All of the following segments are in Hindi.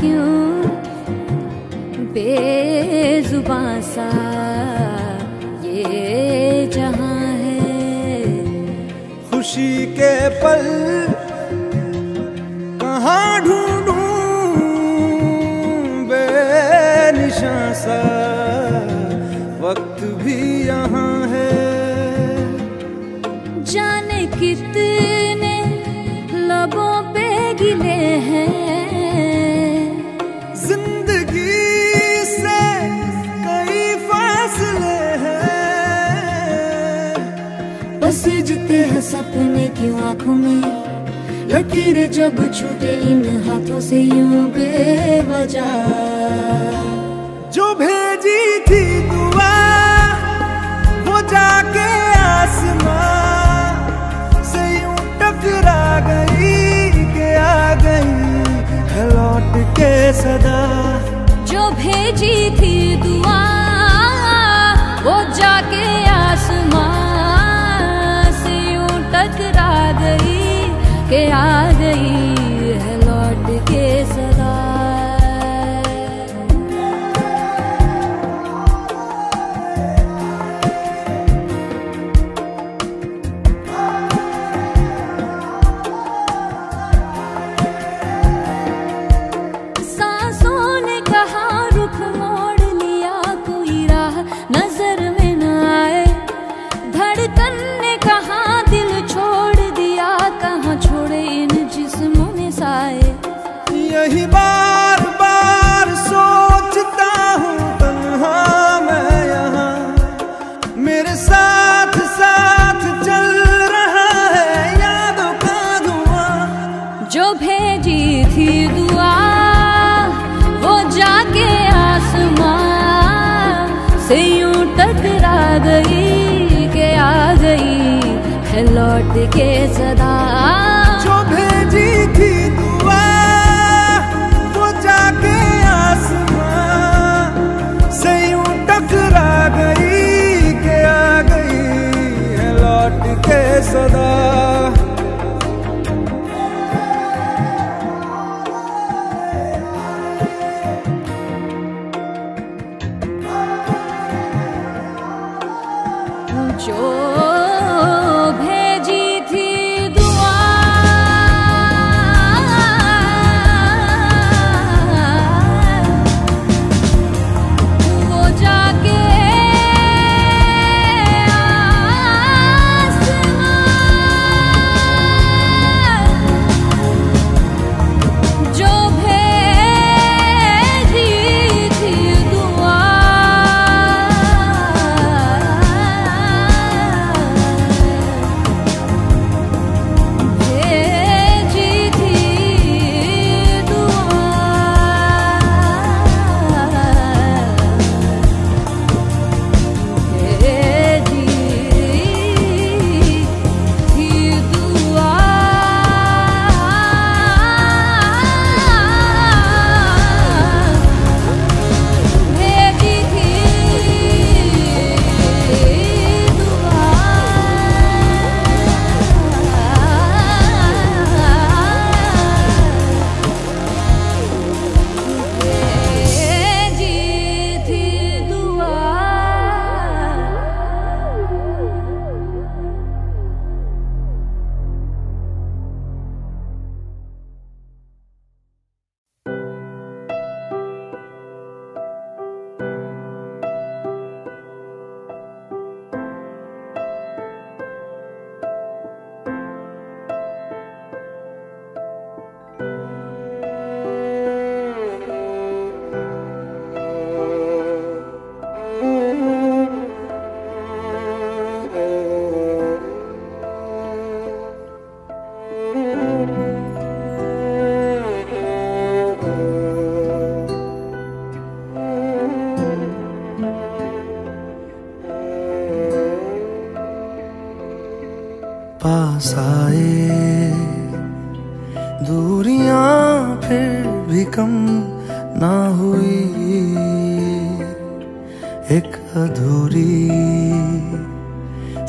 क्यों बेजुबां सा ये जहां है। खुशी के पल कहाँ ढूंढूं बेनिशां सा वक्त भी यहाँ है। जाने कितने लबों पे गिले हैं, जिंदगी से कई फासले हैं। पसीजते हैं सपने की आंखों में, लकीरें जब छूटे इन हाथों से यूं बेवजह। जो भेजी थी दुआ वो जाके आसमां से यूं टकरा गई कि आ गई है लौट के सदा। जो भेजी थी दुआ वो जाके आसमां से यूं टकरा गई कि आ गई है लौट के सदा। यही बार बार सोचता हूँ तन्हा मैं यहाँ, मेरे साथ साथ चल रहा है यादों का धुआं। जो भेजी थी दुआ वो जाके आसमां से यूं टकरा गई कि आ गई है लौट के सदा। जो भेजी थी दुआ वो जाके आसमां से यूं टकरा गई कि आ गई है लौट के सदा। जो भेजी थी दुआ वो जाके आसमां, जो भेजी थी दुआ पास आए दूरियां फिर भी कम ना हुई, एक अधूरी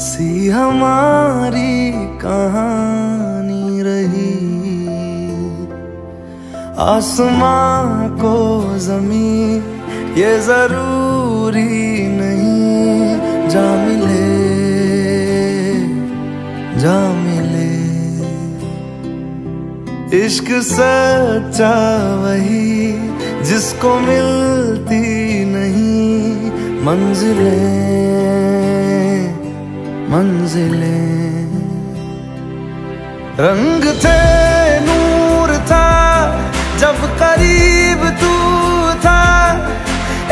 सी हमारी कहानी रही। आसमां को ज़मीं ये जरूरी नहीं, जा मिले जा मिले। इश्क सच्चा वही जिसको मिलती नहीं मंजिलें मंजिलें। रंग थे नूर था जब करीब तू था,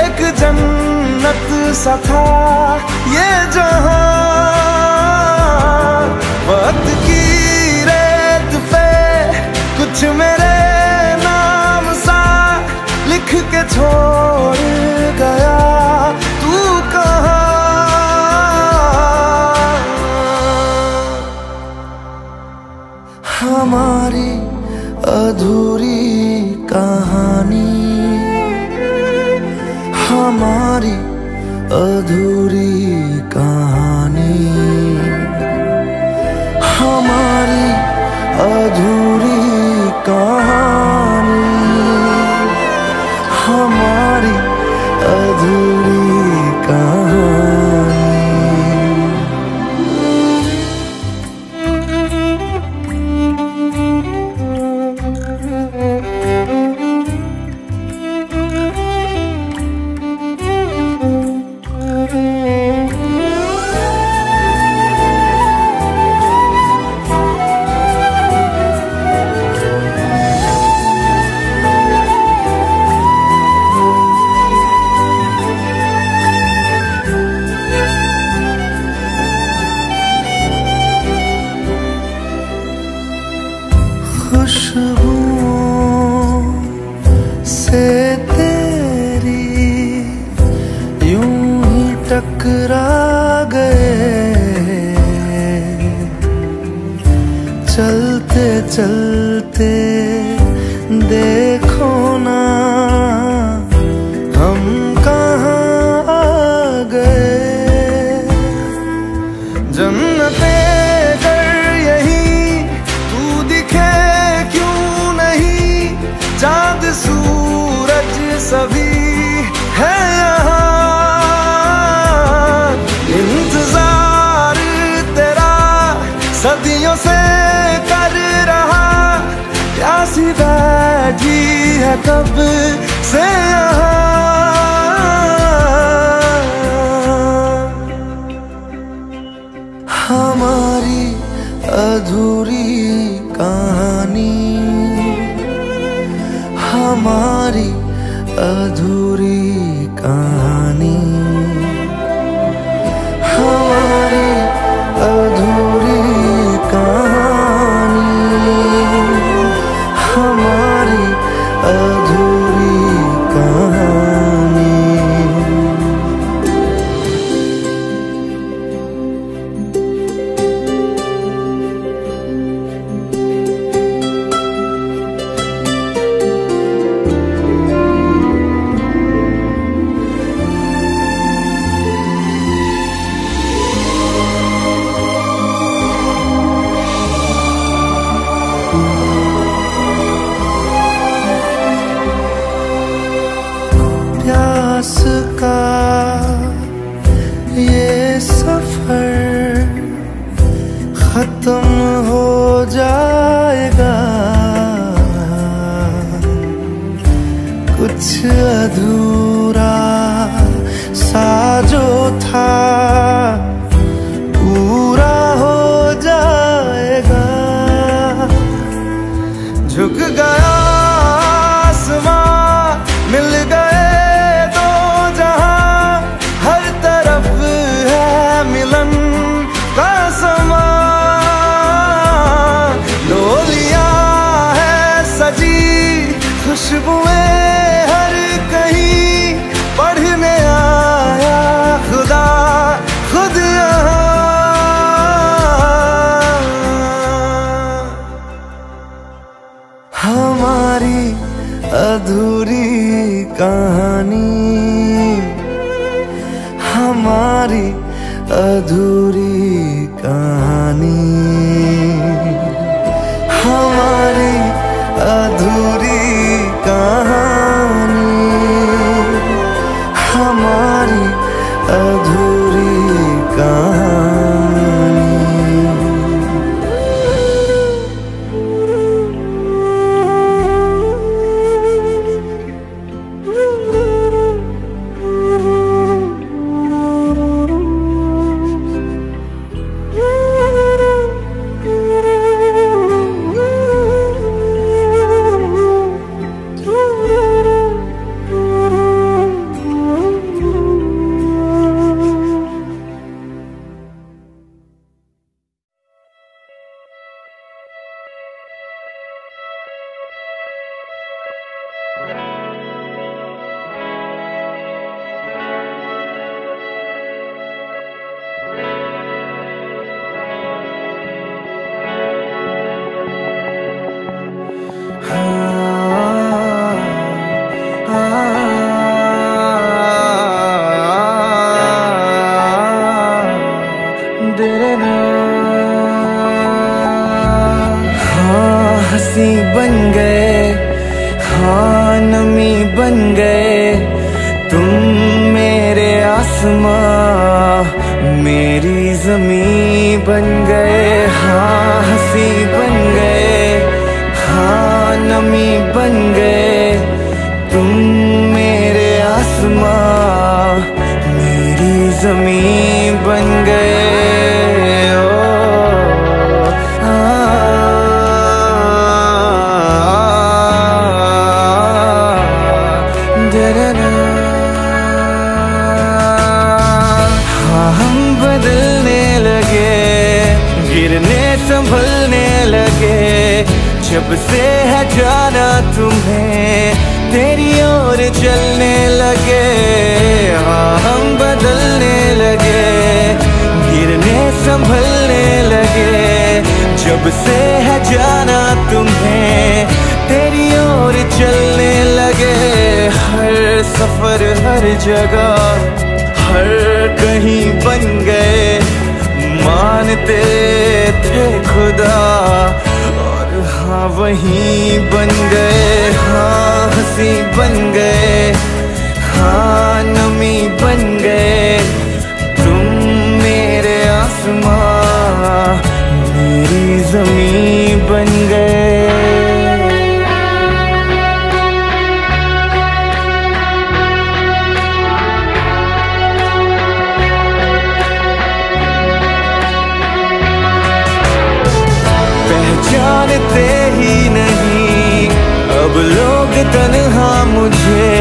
एक जन्नत सा था ये जहां। वक्त की रेत पे कुछ मेरे नाम सा लिख के छोड़ गया तू कहाँ। हमारी अधूरी कहानी, हमारी अधूरी कहानी, हमारी अधूरी कहानी, हमारी अधूरी कहानी। खुशबुओं से तेरी यूं ही टकरा गए, चलते चलते देखो ना हम कहाँ आ गए। जन्नते चाँद सूरज सभी है यहाँ, इंतजार तेरा सदियों से कर रहा, प्यासी बैठी है कब से यहाँ। हमारी अधूरी कहानी, हमारी अधूरी कहानी, हमारी अधूरी कहानी, हमारी अधूरी कहानी। प्यास का ये सफर खत्म हो जाएगा, कुछ अधूरा सा जो था पूरा हो जाएगा। झुक गया आसमां मिल गए दो जहां, हर तरफ है मिलन का समा। डोलियां है सजी खुशबुएं हर कहीं, पढ़ने आया खुदा खुद यहाँ। हमारी अधूरी कहानी, हमारी अधूरी कहानी, हमारी अधूरी हंसी बन गए, हाँ नमी बन गए, तुम मेरे आसमां मेरी ज़मीं बन गए। हाँ हंसी बन गए, हाँ नमी बन गए, तुम मेरे आसमां मेरी ज़मीं बन गए। संभलने लगे जब से है जाना तुम्हें, तेरी ओर चलने लगे। हाँ हम बदलने लगे, गिरने संभलने लगे जब से है जाना तुम्हें, तेरी ओर चलने लगे। हर सफर हर जगह हर कहीं बन गए, मानते थे खुदा और हाँ वहीं बन गए। हाँ हंसी बन गए, हाँ नमी बन गए, तुम मेरे आसमां मेरी ज़मीं बन गए। जानते ही नहीं अब लोग तन्हा मुझे,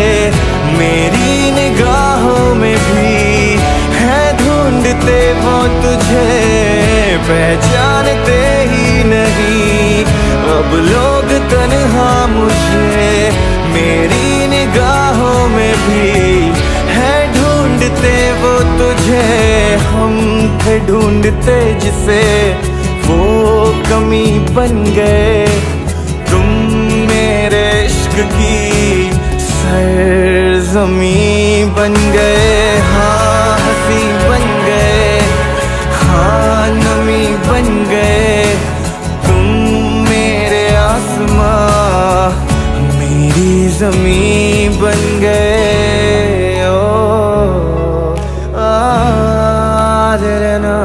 मेरी निगाहों में भी है ढूंढते वो तुझे। पहचानते ही नहीं अब लोग तन्हा मुझे, मेरी निगाहों में भी है ढूंढते वो तुझे। हम थे ढूंढते जिसे वो कमी बन गए, तुम मेरे इश्क की सरज़मीं बन गए। हाँ हंसी बन गए, हाँ नमी बन गए, तुम मेरे आसमां मेरी ज़मीं बन गए। ओ ना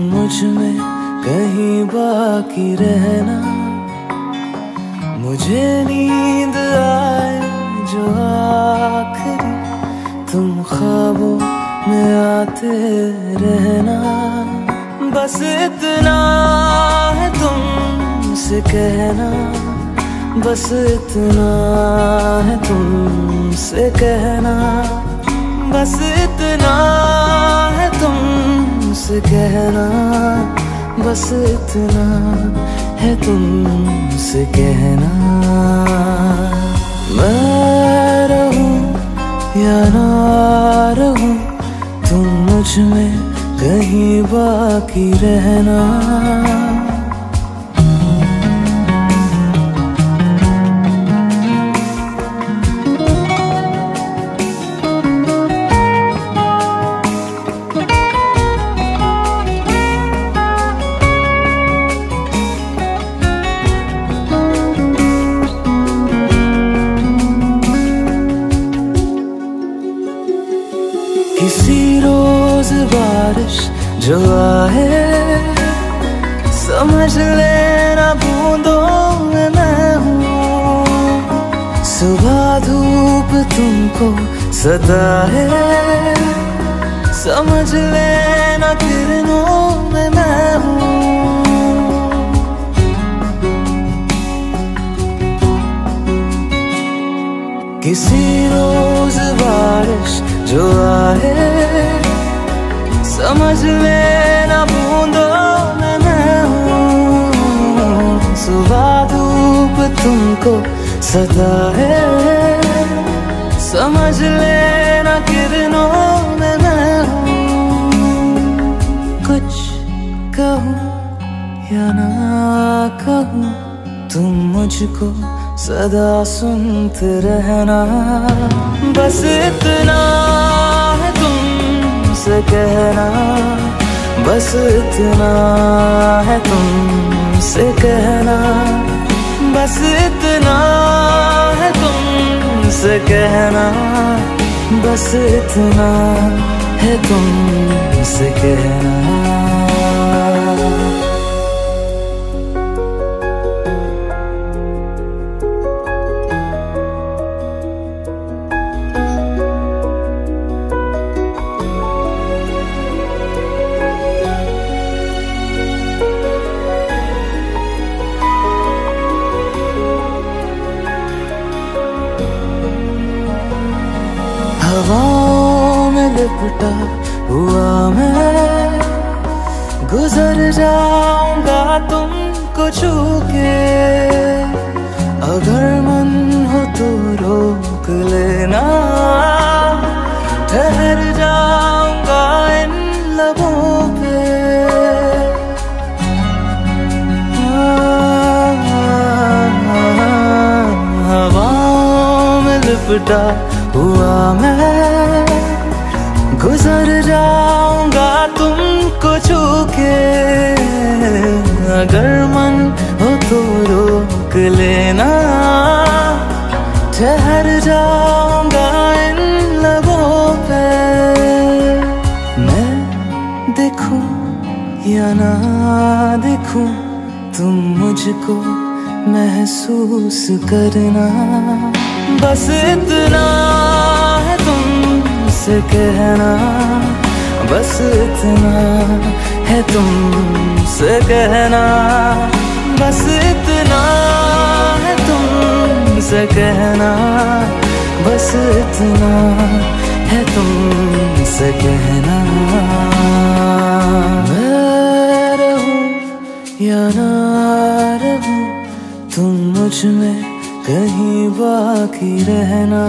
मुझ में कहीं बाकी रहना, मुझे नींद आए जो आखिरी, तुम ख्वाबों में आते रहना। बस इतना है तुमसे कहना, बस इतना है तुमसे कहना, बस इतना है तुमसे कहना, बस इतना है तुमसे कहना। मैं रहूं या ना रहूं, तुम मुझ में कहीं बाकी रहना। किसी रोज बारिश जो आए, समझ लेना बूंदों में मैं हूँ। सुबह धूप तुमको सताए, समझ लेना किरणों में मैं हूँ। किसी रोज बारिश जो आए, समझ लेना बूंदों में मैं हूँ। सुबह धूप तुमको सताए, समझ लेना किरणों में मैं हूँ। कुछ कहूँ या ना कहूँ, तुम मुझको सदा सुनते रहना। बस इतना है तुमसे कहना, बस इतना है तुमसे कहना, बस इतना है तुमसे कहना, बस इतना है तुमसे कहना। हवाओं में लिपटा हुआ मैं, गुजर जाऊंगा तुमको छू के। अगर मन हो तो रोक लेना, ठहर जाऊंगा इन लबों पे। हवाओं में लिपटा हुआ मैं, गुजर जाऊंगा तुमको छू के। अगर मन हो तो रोक लेना, ठहर जाऊंगा इन लबों पे। मैं देखूं या ना देखूं, तुम मुझको महसूस करना। बस इतना है तुमसे कहना, बस इतना है तुमसे कहना, बस इतना है तुमसे कहना, बस इतना है तुमसे कहना। मैं रहूं या ना रहूं, तुम मुझ में कहीं बाकी रहना।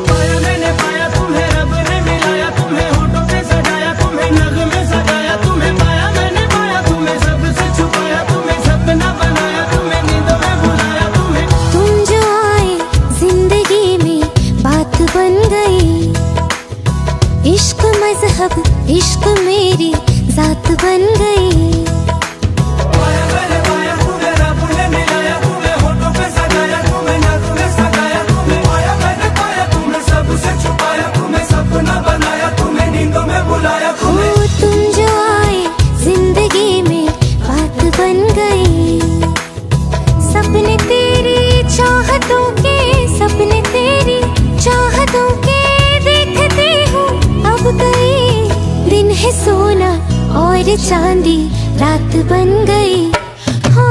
पाया मैंने पाया तुम्हें, रब ने मिलाया तुम्हें, होठों मजहब इश्क मेरी जात बन गई। तुम जो आए जिंदगी में बात बन गई। सपने तेरी चाहतों के, सपने तेरी चाहतों के देखती हूँ अब गई। दिन है सोना और चांदी रात बन गई। हो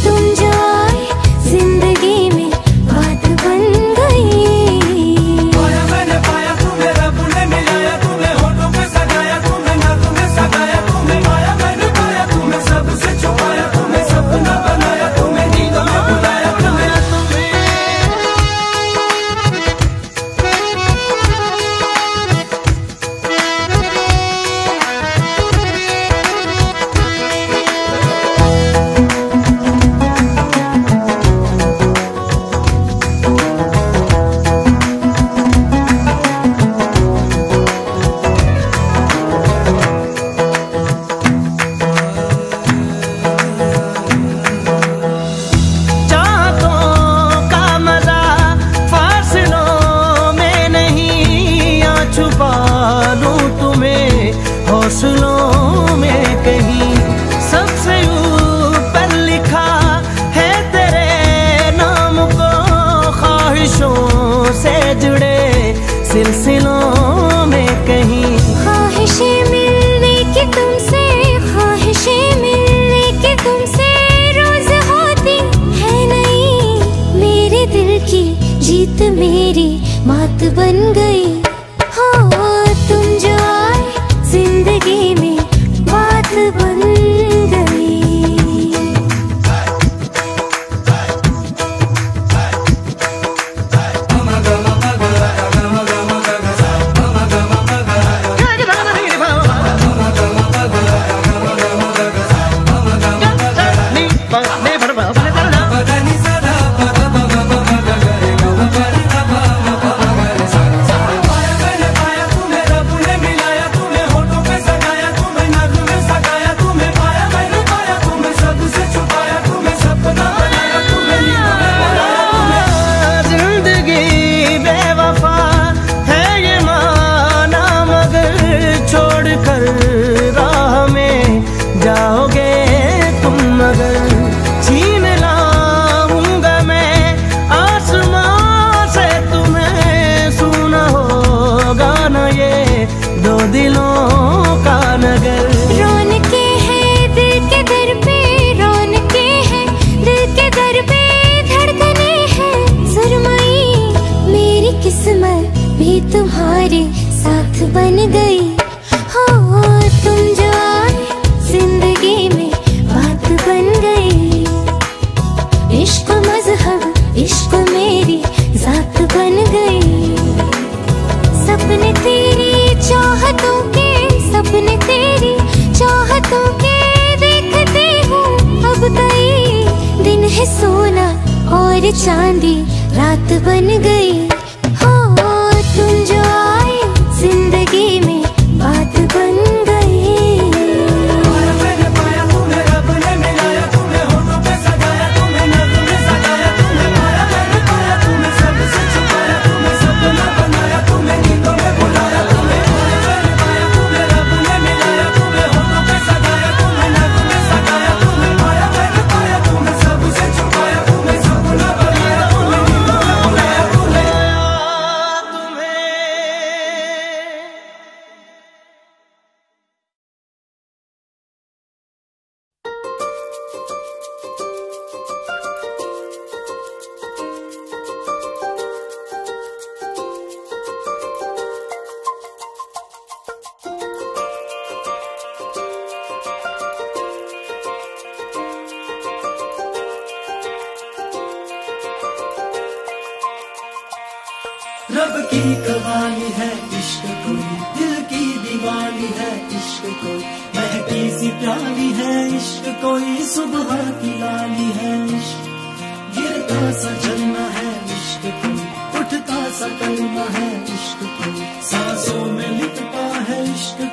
तुम जो आए जिंदगी में बात बन गई। हौसलों में कहीं सबसे ऊपर लिखा है तेरे नाम को, ख्वाहिशों से जुड़े सिलसिलों में कहीं। ख्वाहिशें मिलने की तुमसे, ख्वाहिशें मिलने की तुमसे रोज होती है नहीं। मेरे दिल की जीत मेरी मात बन गई। हो तुम जो आए जिंदगी में बात बन गई। तुम्हारे साथ बन गई। हो तुम जो आए जिंदगी में बात बन गई। इश्क मजहब इश्क मेरी जात बन गई। सपने तेरी चाहतों के, सपने तेरी चाहतों के देखती हूँ अब गई। दिन है सोना और चांदी रात बन गई। तुम जो आए जिंदगी में बात बन गई। रब की कवाली है इश्क कोई, दिल की दीवानी है इश्क कोई, महकी सी प्याली है इश्क कोई, सुबह की लाली है इश्क, गिरता सा जलना है इश्क कोई, उठता सा कलमा है इश्क कोई, सांसों में लिपटा है इश्क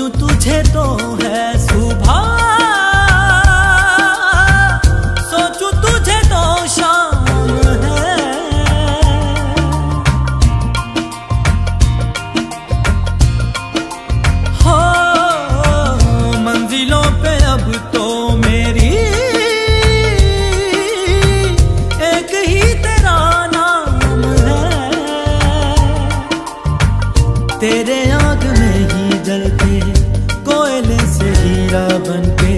सोचूं तुझे तो है सुबह, सोचूं तुझे तो शाम है। हो मंजिलों पे अब तो मेरी एक ही तेरा नाम है। तेरे आग में ही जलते कोयले से हीरा बनके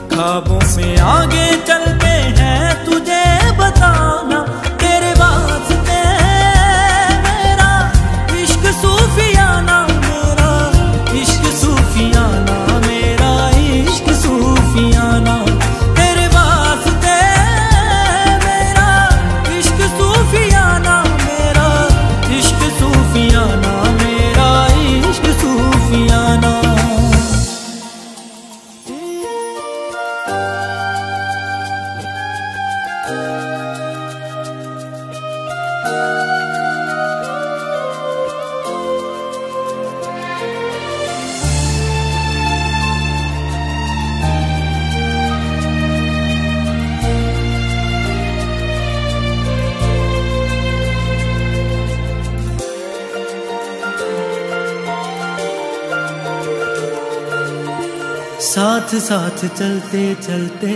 ख्वाबों से आगे चलते हैं, तुझे बताना तेरे वास्ते मेरा इश्क सूफियाना, मेरा इश्क सूफियाना, मेरा इश्क सूफियाना। तेरे वास्ते मेरा इश्क सूफियाना, मेरा इश्क सूफियाना, मेरा इश्क सूफियाना। साथ साथ चलते चलते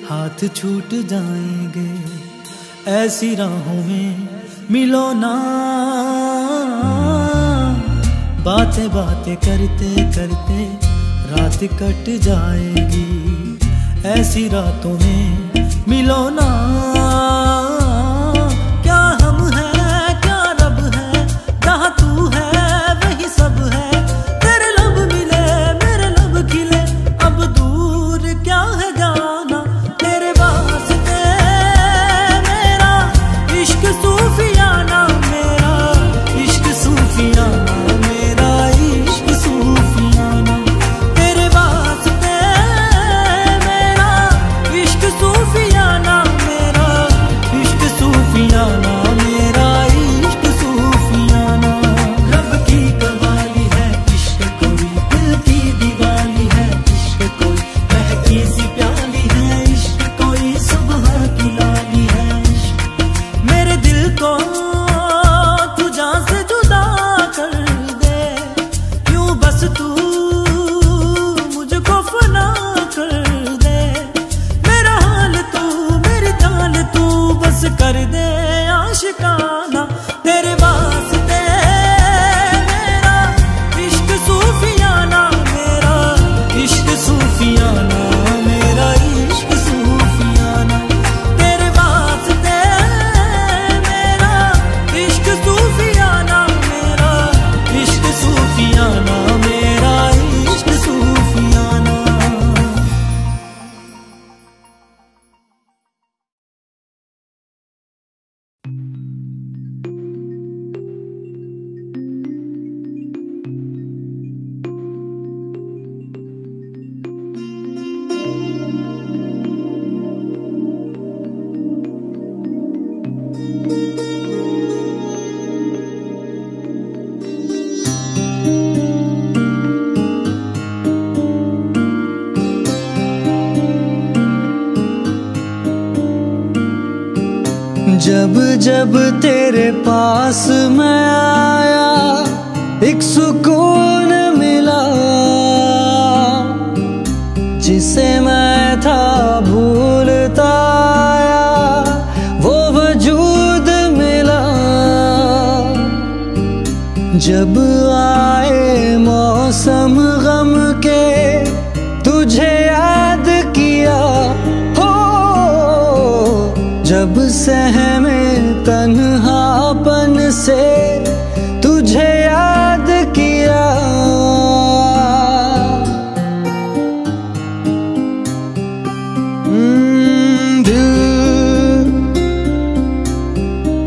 हाथ छूट जाएंगे, ऐसी राहों में मिलो ना। बातें बातें करते करते रात कट जाएगी, ऐसी रातों में मिलो ना। क्या हम हैं क्या रब है, जहाँ तू है वही सब है। तेरे लब मिले मेरे लब खिले, अब दूर क्या है जाना। तेरे वास्ते मेरा इश्क सूफियाना, मेरा इश्क सूफियाना, मेरा इश्क सूफियाना। तेरे वास्ते मेरा इश्क सूफियाना, मेरा इश्क सूफियाना, मेरा इश्क सूफियाना। रब की कवाली है इश्क कोई, दिल की दीवाली है इश्क कोई, महकी सी प्याली है इश्क कोई, सुबह की लाली है इश्क। मेरे दिल को तुझा से जुदा कर दे, यूं बस तू मुझको फना कर दे। मेरा हाल तू मेरी जान तू बस कर दे आशिकाना। तेरे वास्ते मेरा इश्क सूफियाना, मेरा इश्क सूफियाना, मेरा इश्क सूफियाना। तेरे वास्ते मेरा इश्क सूफियाना, मेरा इश्क सूफियाना, मेरा इश्क सूफियाना। जब जब तेरे पास मैं आया, एक सुकून मिला जिसे मैं था भूलता आया, वो वजूद मिला। जब आए मौसम गम के, तुझे याद किया हो। जब सहमे तन्हापन से, तुझे याद किया। दिल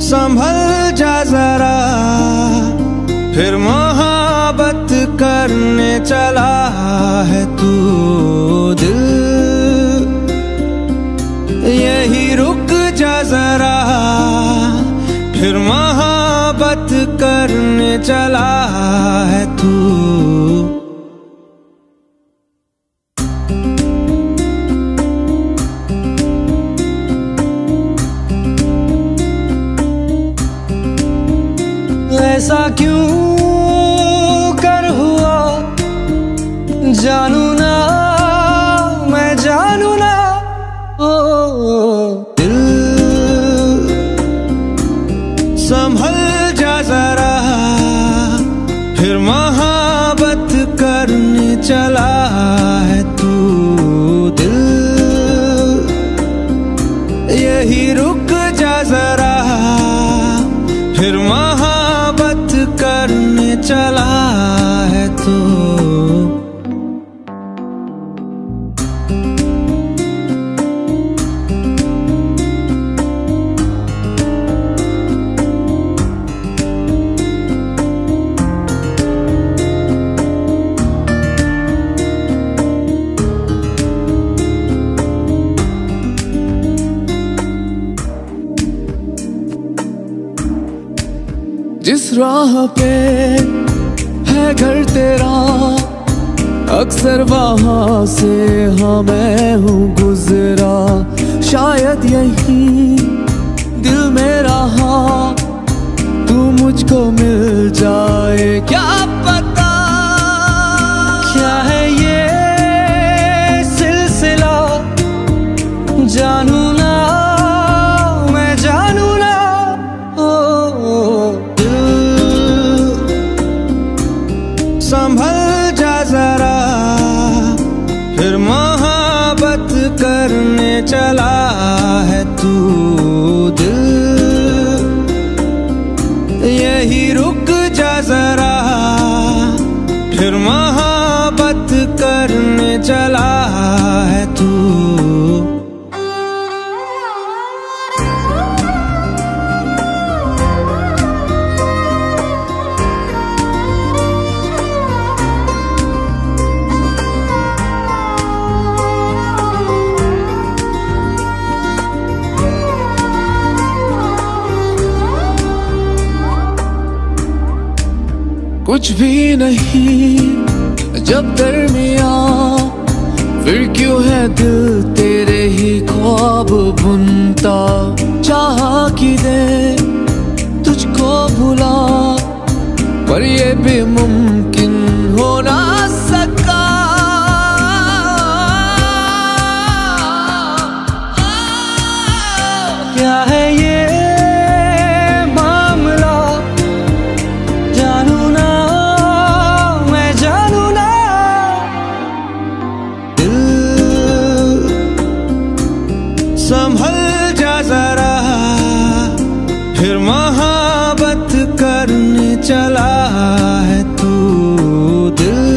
संभल जा जरा, फिर मोहब्बत करने चला है तू। दिल यही रुक जा जरा, फिर मोहब्बत करने चला है तू। क्यों कर हुआ जानू ना, मैं जानू ना। ओ दिल संभल जा जरा, फिर मोहब्बत करने चला है तू। दिल यही रुक जा जरा, फिर मोहब्बत करने चला है तू। जिस राह पे है घर तेरा, अक्सर वहां से हाँ मैं हूँ गुजरा। शायद यही दिल में रहा, तू मुझको मिल जाए क्या पता। क्या है ये सिलसिला, जानू ना, मैं जानू ना। संभल जा जरा, फिर मोहब्बत करने चला है तू। दिल यही रुक जा जरा, फिर मोहब्बत करने चला है तू। कुछ भी नहीं जब दरमिया, फिर क्यों है दिल तेरे ही ख्वाब बुनता। चाह कि दे तुझको भुला, पर ये भी मुमकिन हो ना सका। क्या है ये मामला, जानू ना, मैं जानू ना। दिल संभल जा जरा, फिर मोहब्बत करने चला है तू। दिल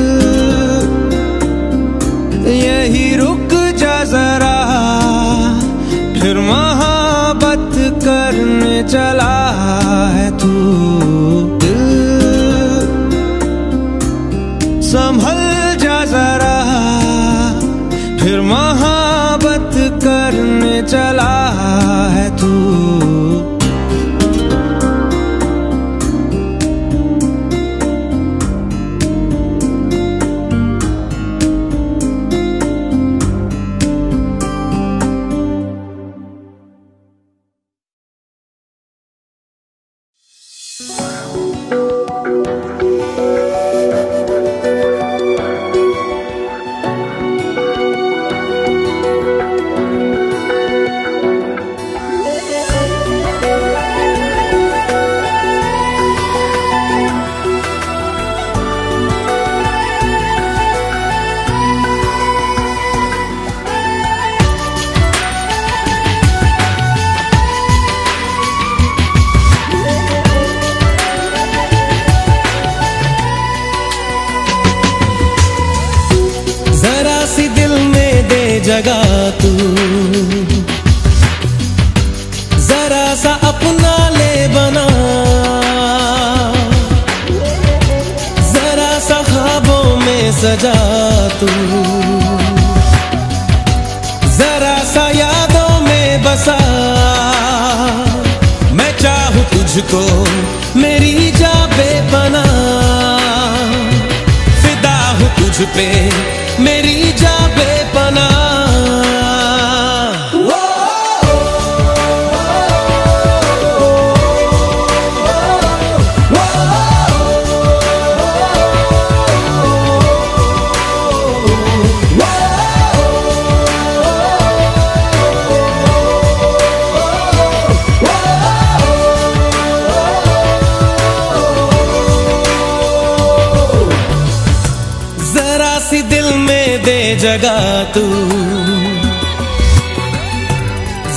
यही रुक जा जरा, फिर मोहब्बत करने चला है तू। दिल संभल जा जरा, फिर मोहब्बत करने चला है तू। जगा तू जरा सा अपना ले बना, जरा सा ख्वाबों में सजा तू, जरा सा यादों में बसा। मैं चाहूं तुझको मेरी जा बेपना, फिदा हूं तुझ पे मेरी जा बेपना। जगा तू।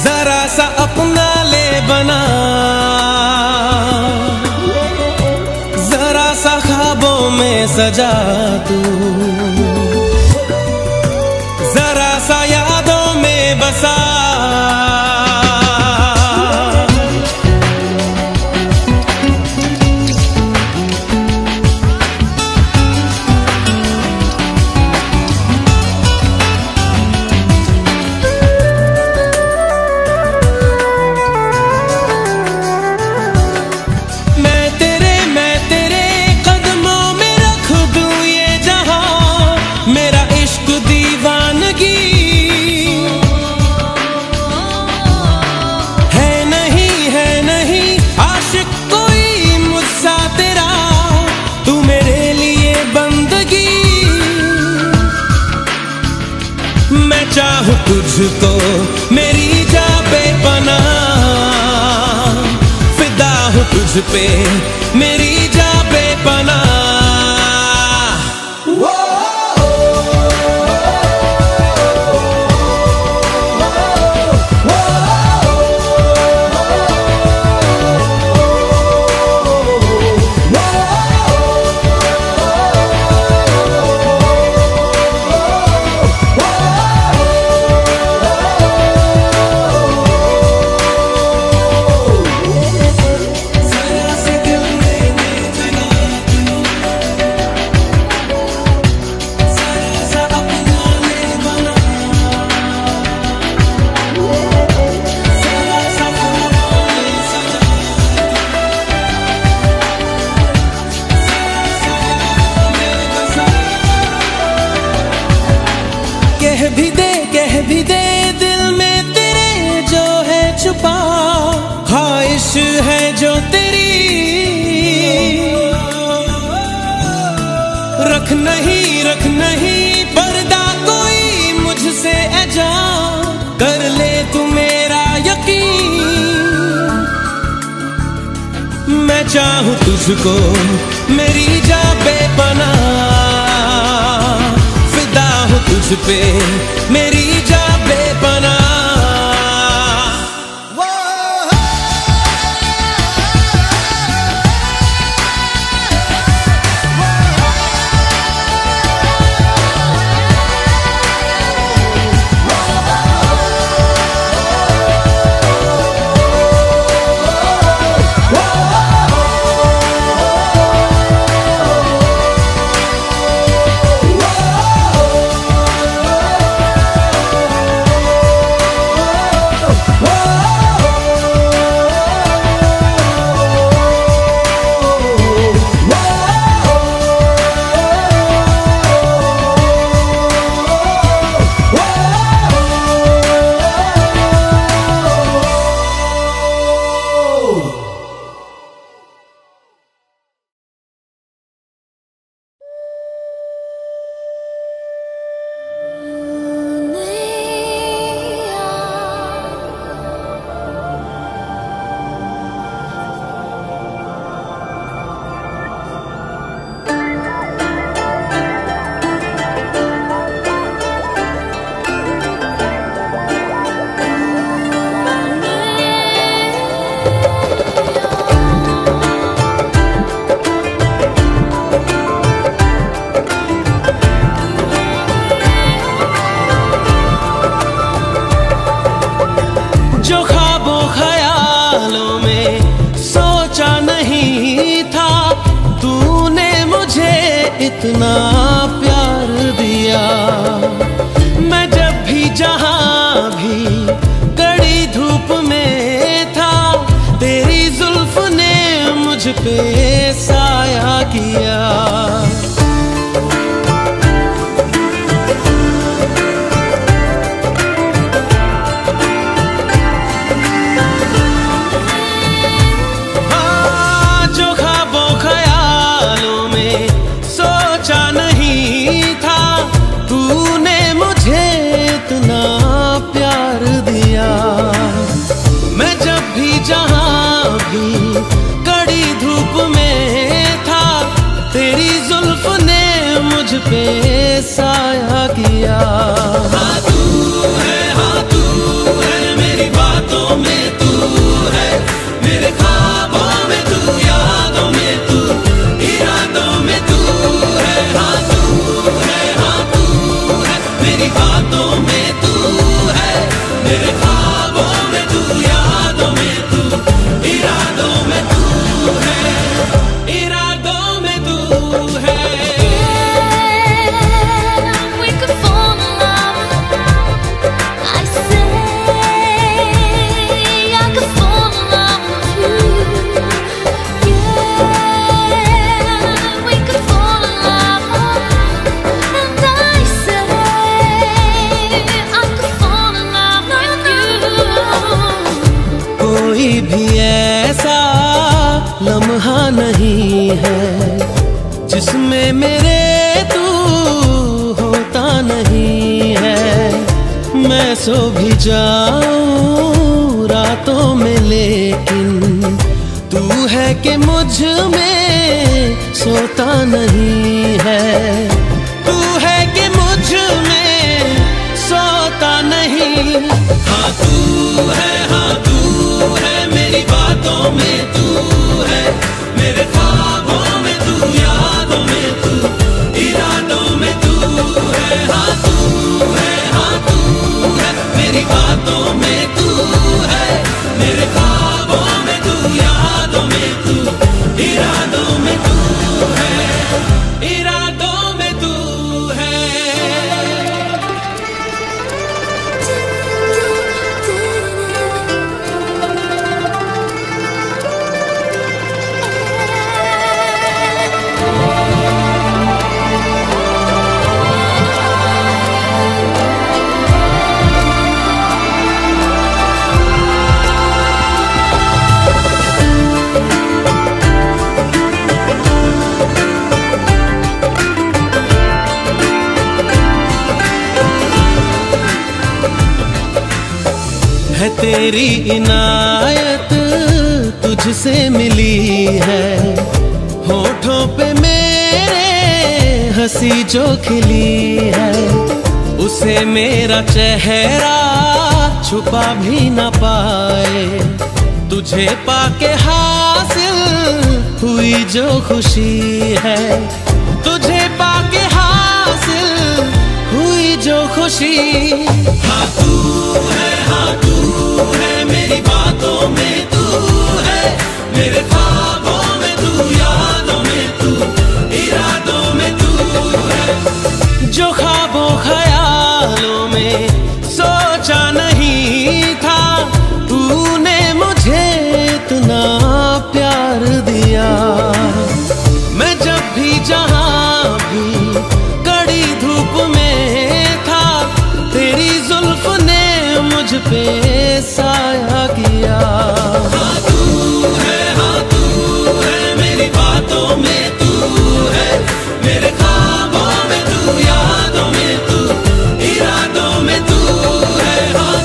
जरा सा अपना ले बना, जरा सा ख्वाबों में सजा तू। जरा सा यादों में बसा, चाहूं तुझको मेरी जा बेपनाह, फिदा हूं तुझ पे मेरी जा बेपनाह। कह भी दे दिल में तेरे जो है छुपा, ख्वाहिश है जो तेरी। रख नहीं पर्दा कोई मुझसे ऐजा, कर ले तू मेरा यकीन। मैं चाहूं तुझको मेरी जा बेपनाह, फिदा हूं तुझ पे मेरी जा बेपनाह। इतना प्यार दिया मैं जब भी जहां भी कड़ी धूप में था, तेरी जुल्फ ने मुझ पे साया किया। पे साया किया। नहीं है, जिसमें मेरे तू होता नहीं है। मैं सो भी जाऊं रातों में, लेकिन तू है कि मुझ में सोता नहीं है। तू है कि मुझ में सोता नहीं। हाँ तू है मेरी बातों में तू है, मेरे ख्वाबों में तू, यादों में तू, इरादों में तू है। हाँ तू है मेरी बातों में तू है, मेरे ख्वाबों में तू, यादों में तू, इरादों में तू है, इरादों में तू है। है तेरी इनायत तुझसे मिली है, होठों पे मेरे हंसी जो खिली है, उसे मेरा चेहरा छुपा भी न पाए। तुझे पाके हासिल हुई जो खुशी है, तुझे पाके हासिल हुई जो खुशी। हाँ तू है मेरी बातों में तू है, मेरे ख्वाबों में तू, यादों में तू, इरादों में तू है। जो ख्वाबों ख्यालों में सोचा नहीं था, तूने मुझे इतना प्यार दिया। मैं जब भी जहां भी कड़ी धूप में था, तेरी जुल्फ ने मुझ पे साया किया। हाँ तू है मेरी बातों में तू है, मेरे ख्वाबों में तू, यादों में तू, इरादों में तू है। हाँ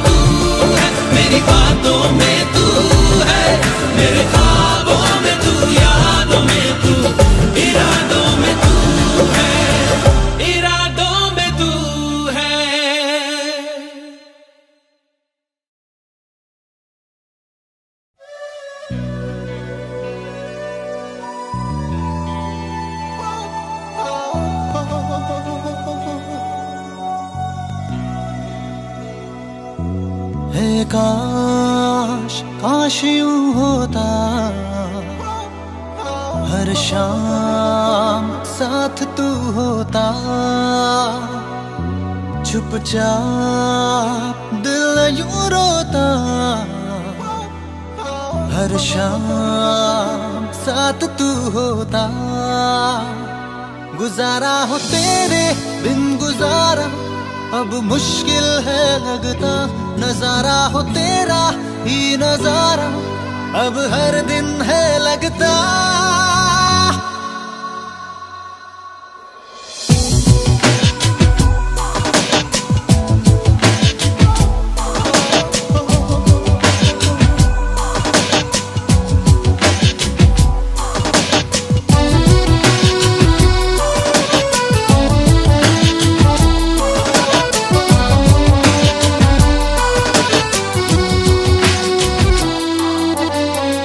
तू है मेरी बातों में तू है, मेरे ख्वाबों में तू, यादों में तू, इरादों में तू है, इरादों में तू है। है काश यूं होता, हर शाम साथ तू होता। चुपचाप दिल यूं रोता, हर शाम साथ तू होता। गुजारा हो तेरे बिन गुजारा अब मुश्किल है लगता, नजारा हो तेरा ही नजारा अब हर दिन है लगता।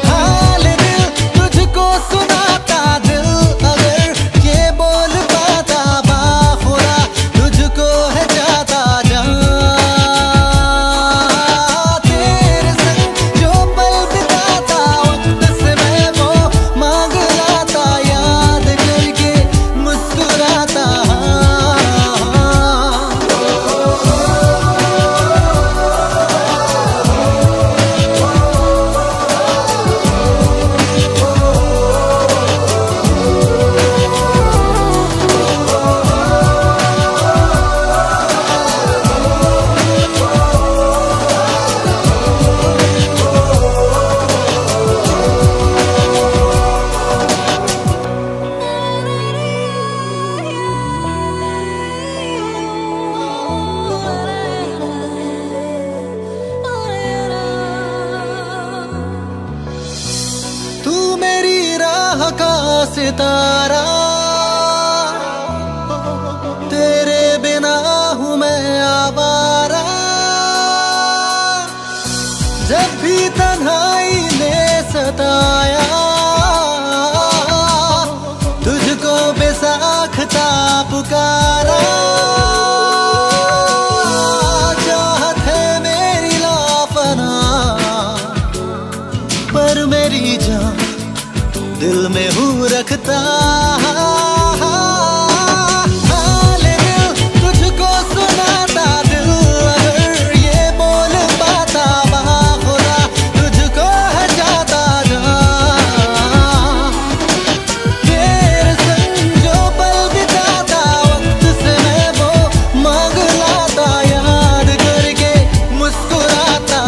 हाल दिल तुझको सुना सितारा, तेरे बिना हूँ मैं आवारा। जब भी तन्हाई ने सताया, तुझको बेसाख्ता पुकारा। चाहत है मेरी लापना, पर मेरी जान दिल में हूँ रखता। हाल दिल तुझको सुनाता, दिल अगर ये बोल पाता, बाखुदा तुझको है जाता जा। तेरे संग जो पल बिताता, वक्त से मैं वो मांग लाता, याद करके मुस्कुराता।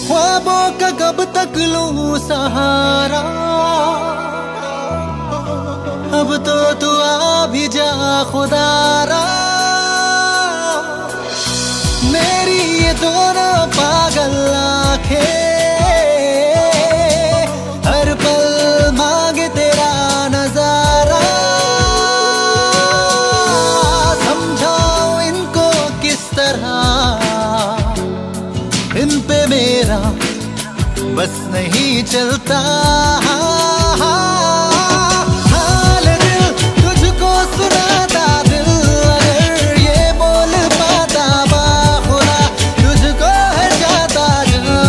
ख्वाबों का कब तक लूं सहारा, अब तो तू आ भी जा खुदारा। मेरी ये दोनों पागल आंखें हर पल मांगे तेरा नजारा। समझाओ इनको किस तरह, इन पे मेरा बस नहीं चलता। हाल दिल तुझको सुनाता, दिल अगर ये बोल पाता, बाखुदा तुझको है जाता जा।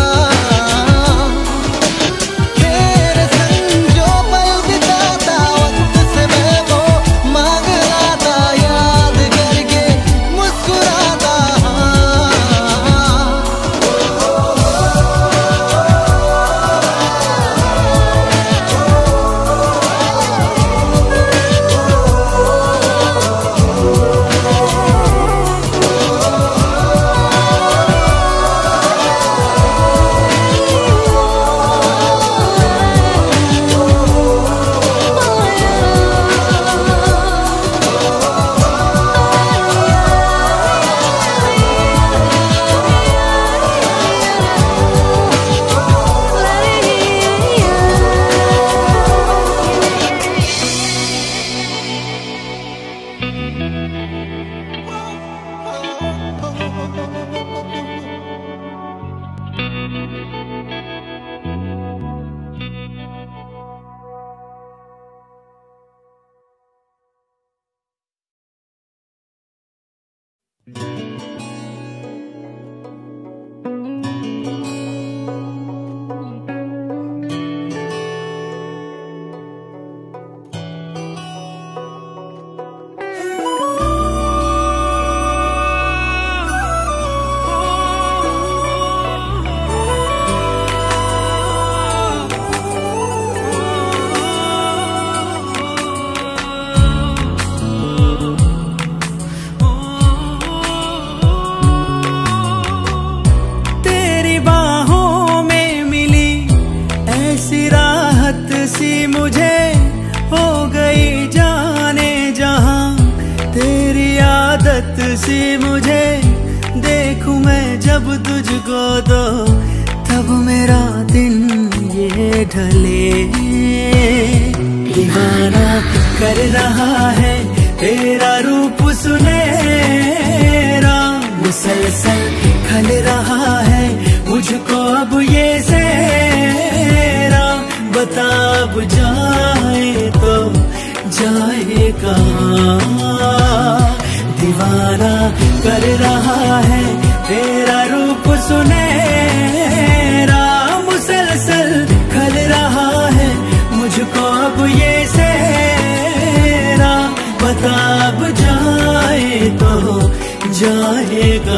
तेरे संग जो पल बिताता, वक्त से मैं वो मांग लाता, याद करके मुस्कुराता। सी मुझे देखूं मैं जब तुझको, तो तब मेरा दिन ये ढले। दीवाना कर रहा है तेरा रूप सुनहरा, मुसलसल खल रहा है मुझको अब ये सेरा। बता अब जाए तो जाए कहाँ, दीवाना कर रहा है तेरा रूप सुनहरा, मुसलसल खल रहा है मुझको अब ये सेरा। बता अब जाए तो जाएगा।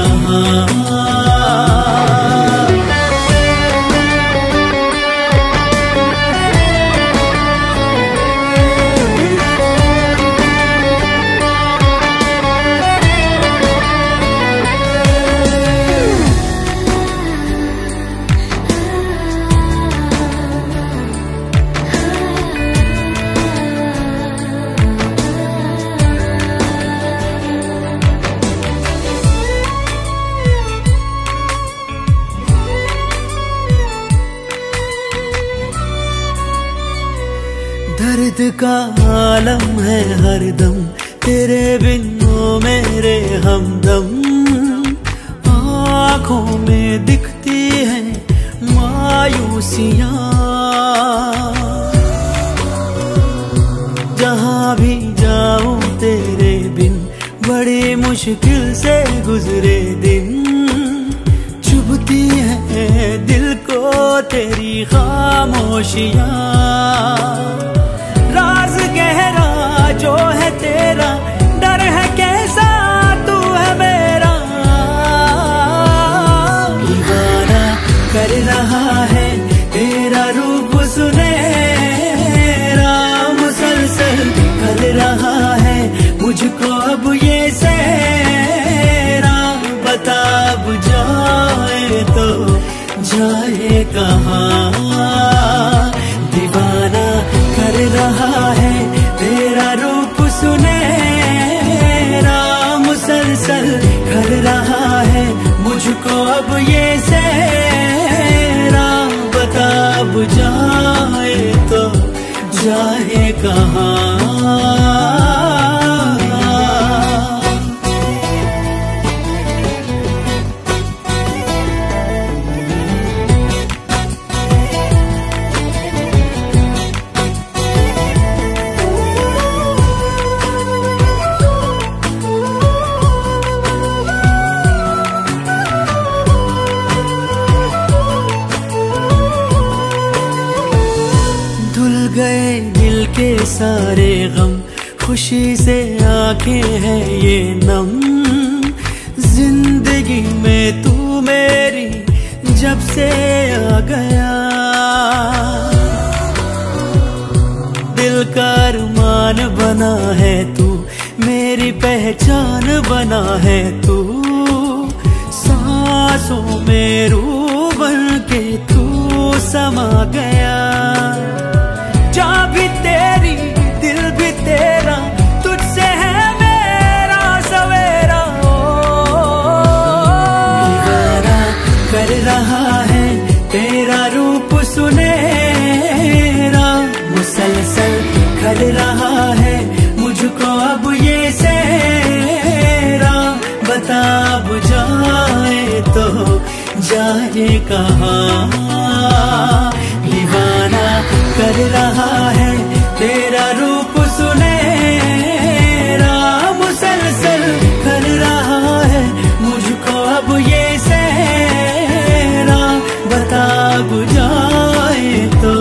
दर्द का आलम है हरदम, तेरे बिन ओ मेरे हमदम। आँखों में दिखती है मायूसियाँ, जहाँ भी जाऊं तेरे बिन बड़ी मुश्किल से गुजरे दिन। चुभती है दिल को तेरी खामोशियाँ, राज गहरा जो है तेरा, डर है कैसा तू है मेरा। दीवाना कर रहा है तेरा रूप सुनहरा, मुसलसल कर रहा है मुझको अब ये सहरा। बता अब जाए तो जाए कहाँ, दीवाना कर रहा है तेरा रूप सुनहरा, मुसलसल कर रहा है मुझको अब ये सहरा। बता अब जाए तो जाए कहाँ। गए दिल के सारे गम, खुशी से आंखें हैं ये नम। जिंदगी में तू मेरी जब से आ गया, दिल का अरमान बना है तू, मेरी पहचान बना है तू। सांसों में रूह बन के तू समा गया, जा भी तेरी दिल भी तेरा, तुझसे है मेरा सवेरा। दीवाना कर रहा है तेरा रूप सुनहरा, मुसलसल कर रहा है मुझको अब ये सहरा। बता अब जाए तो जाए कहाँ, दीवाना कर रहा है तेरा रूप सुनहरा, मुसलसल कर रहा है मुझको अब ये सहरा। बता अब जाए तो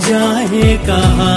जाए कहाँ।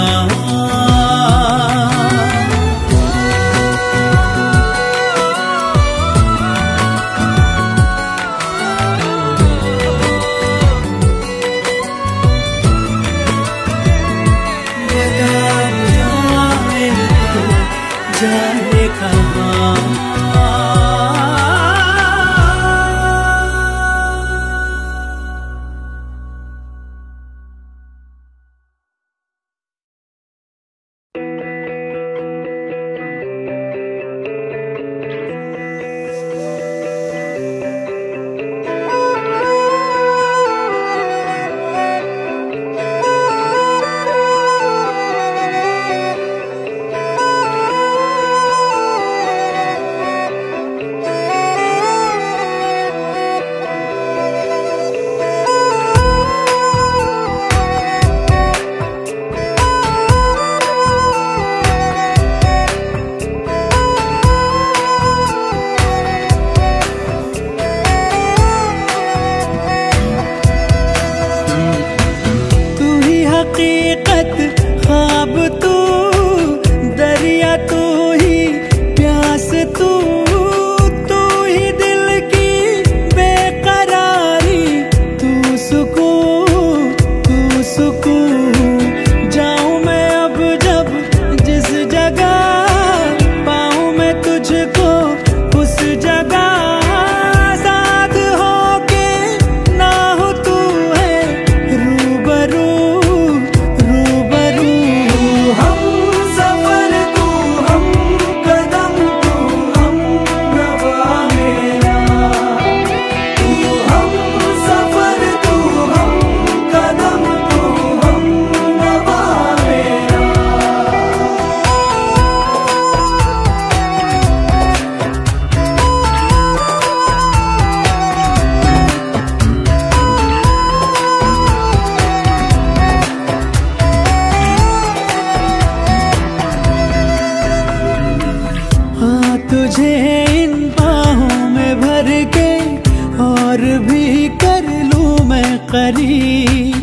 करीब।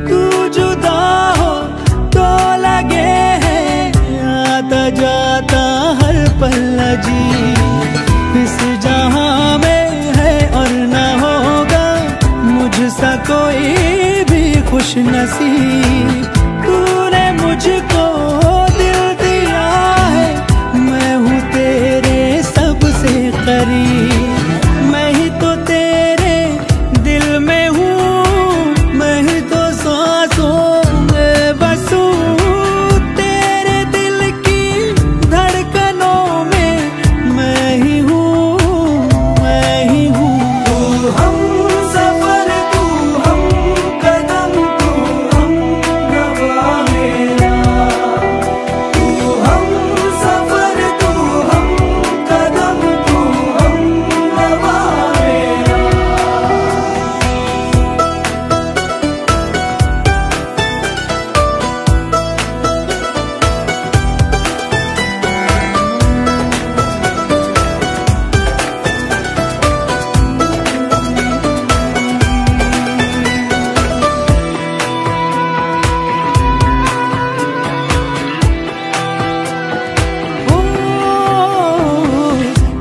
तू जुदा हो तो लगे है आता जाता हर पल अजीब। इस जहां में है और न होगा मुझसा कोई भी खुश नसीब। तूने मुझको दिल दिया है, मैं हूँ तेरे सबसे करीब। मैं ही तो तेरे दिल में हूँ, मैं ही तो सांसों में बसूं। तेरे दिल की धड़कनों में मैं ही हूँ, मैं ही हूँ। तू हम सफर, तू हम कदम, तू हम रवा मेरा। तू हम सफर, तू हम कदम, तू हम रवा मेरा।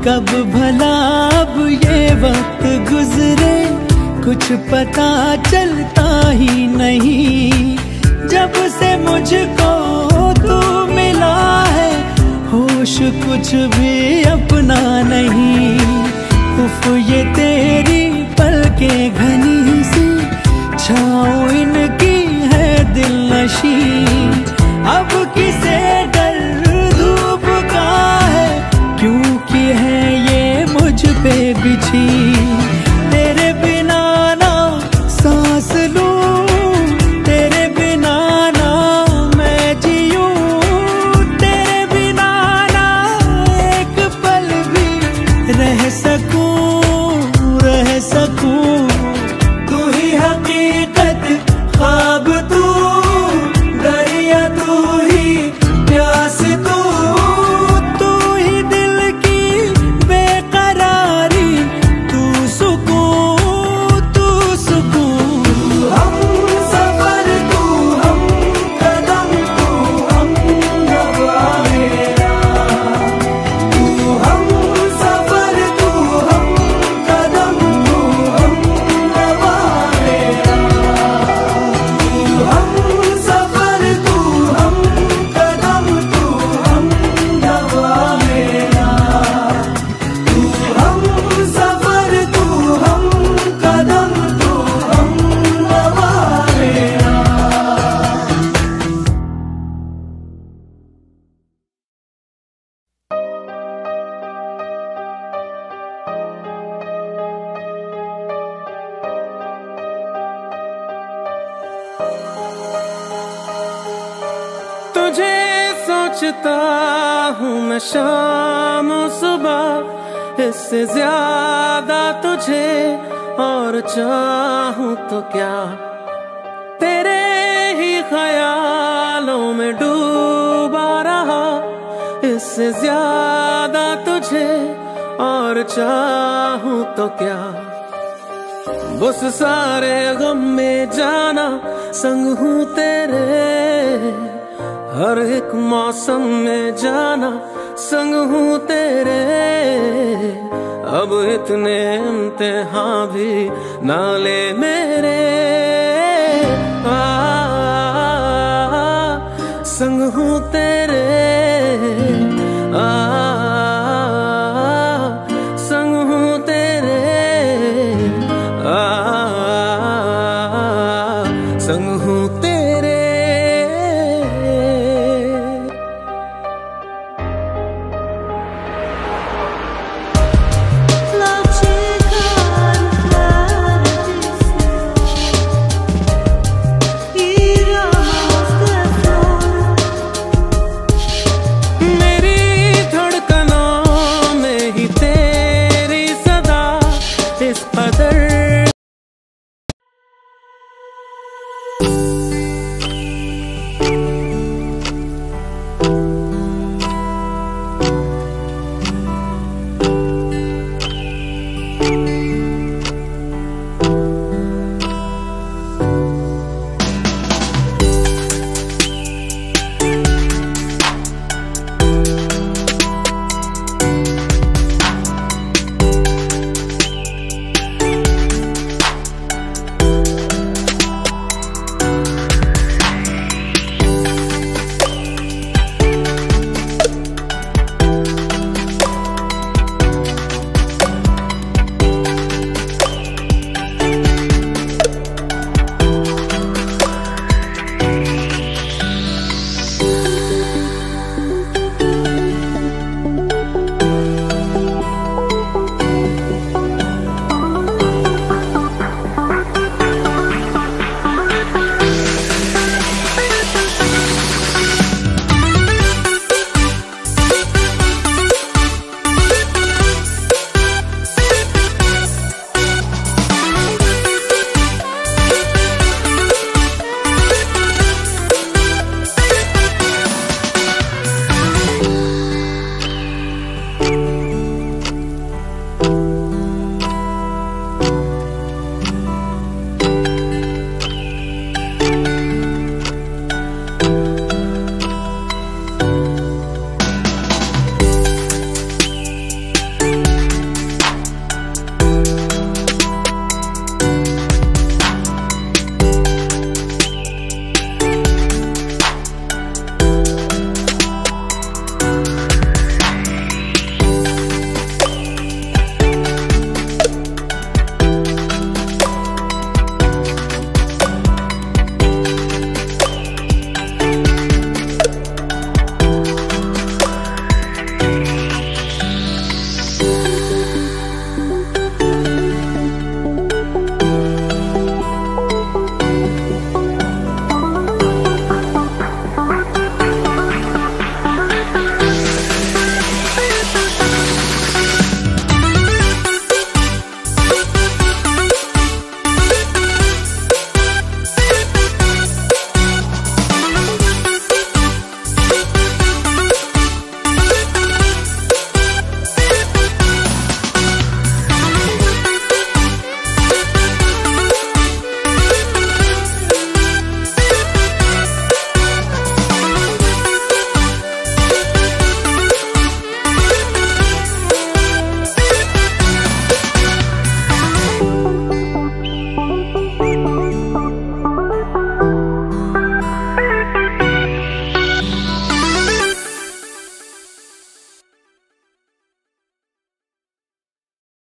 कब भला अब ये वक्त गुजरे कुछ पता चलता ही नहीं। जब से मुझको तू मिला है होश कुछ भी अपना नहीं। उफ ये तेरी पलकें घनी सी छाँव इनकी है दिल नशी। अब किसे डर धूप का है क्योंकि है ये मुझ पे बिछी। तेरे बिना ना सांस लूं, तेरे बिना ना मैं जीऊं। तेरे बिना ना एक पल भी रह सकूं, रह सकूं। तू ही हकीकत, ख्वाब तू, दरिया तू ही, प्यास तू। तू ही दिल की बेकरारी, तू सुकून, तू सुकून। तू हम सफर, तू हम कदम, तू हम रवा मेरा। तू हम सफर, तू हम कदम, तू हम रवा मेरा। तू हम सफर, तू हम कदम, तू हम रवा मेरा। तू हम सफर, तू हम कदम, तू हम रवा मेरा। तुझे सोचता हूँ मैं शाम सुबह, इससे ज्यादा तुझे और चाहूँ तो क्या। तेरे ही ख्यालों में डूबा रहा, इससे ज्यादा तुझे और चाहूँ तो क्या। बस सारे गम में जाना संग हूँ तेरे, हर एक मौसम में जाना संग हूँ तेरे। अब इतने इम्तिहान भी ना ले मेरे, संग हूँ तेरे, संग हूँ तेरे, संग हूँ तेरे।